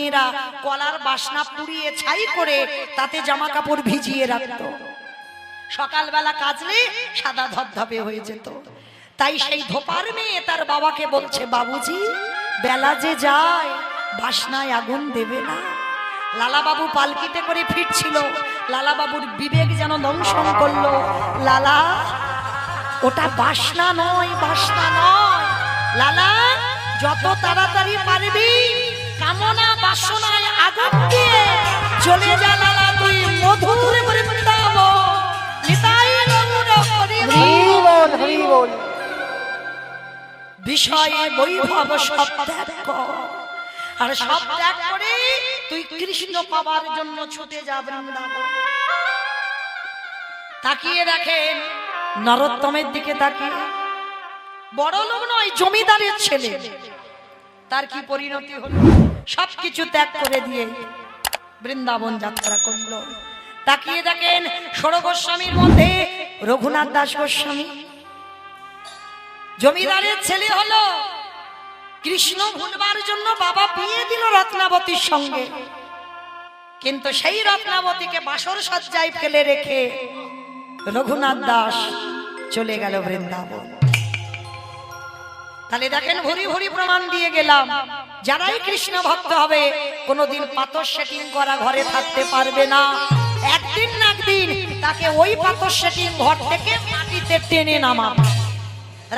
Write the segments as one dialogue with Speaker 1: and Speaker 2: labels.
Speaker 1: মেয়েরা কলার বাসনা পুড়িয়ে ছাই করে তাতে জামা কাপড় ভিজিয়ে রাখতো, সকালবেলা কাচলে সাদা ধবধবে হয়ে যেত। তাই সেই ধোপার মেয়ে তার বাবাকে বলছে, বাবুজি বেলা যে যায় বাসনায় আগুন দেবে না। লালা বাবু পালকিতে করে ফিরছিল, লালা বাবুর বিবেক যেন দংশন করলো। লালা ওটা বাসনা নয়, বাসনা নয়। লালা যত তাড়াতাড়ি পারবি কামনা বাসনায় আগুন দিয়ে চলে যা লালা, তুই মধুর বৃন্দাবন। নিতাই গৌর হরি বল, হরি বল। বিষয়ে বৈভব সব ত্যাগ কর, আর সব ত্যাগ করে তুই কৃষ্ণ পাবার জন্য ছুটে যা বৃন্দাবন। তাকিয়ে দেখেন নরোত্তমের দিকে, তাকিয়ে বড় লোক নয়, জমিদারের ছেলে, তার কি পরিণতি হলো? সবকিছু ত্যাগ করে দিয়ে বৃন্দাবন যাত্রা করলো। তাকিয়ে দেখেন ষোড় গোস্বামীর মধ্যে রঘুনাথ দাস গোস্বামী জমিদারের ছেলে হলো। কৃষ্ণ ভুলবার জন্য বাবা বিয়ে দিল রত্নাবতীর সঙ্গে, কিন্তু সেই রত্নাবতীকে বাসর সজ্জায় ফেলে রেখে রঘুনাথ দাস চলে গেল বৃন্দাবন। তাহলে দেখেন ভরি ভরি প্রমাণ দিয়ে গেলাম, যারাই কৃষ্ণ ভক্ত হবে কোনোদিন পাথর সেটিং করা ঘরে থাকতে পারবে না। একদিন না একদিন তাকে ওই পাথর সেটিং ঘর থেকে মাটিতে টেনে নামাবে,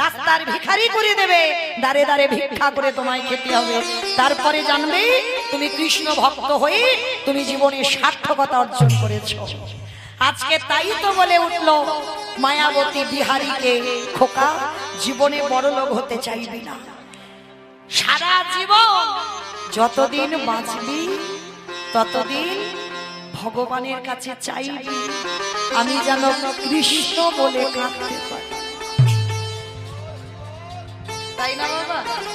Speaker 1: রাস্তার ভিখারি করে দেবে, দাঁড়ে দাঁড়ে ভিক্ষা করে তোমায় খেতে হবে। তারপরে জানবে তুমি কৃষ্ণ ভক্ত হয়ে তুমি জীবনে সার্থকতা অর্জন করেছো। আজকে তাই তো বলে উঠলো মায়াবতী বিহারীকে, খোকা জীবনে বড় লোক হতে চাইবি না, সারা জীবন যতদিন বাঁচবি ততদিন ভগবানের কাছে চাইবি আমি যেন কৃষ্ণ বলে কাঁদতে পারি, তাই না বাবা?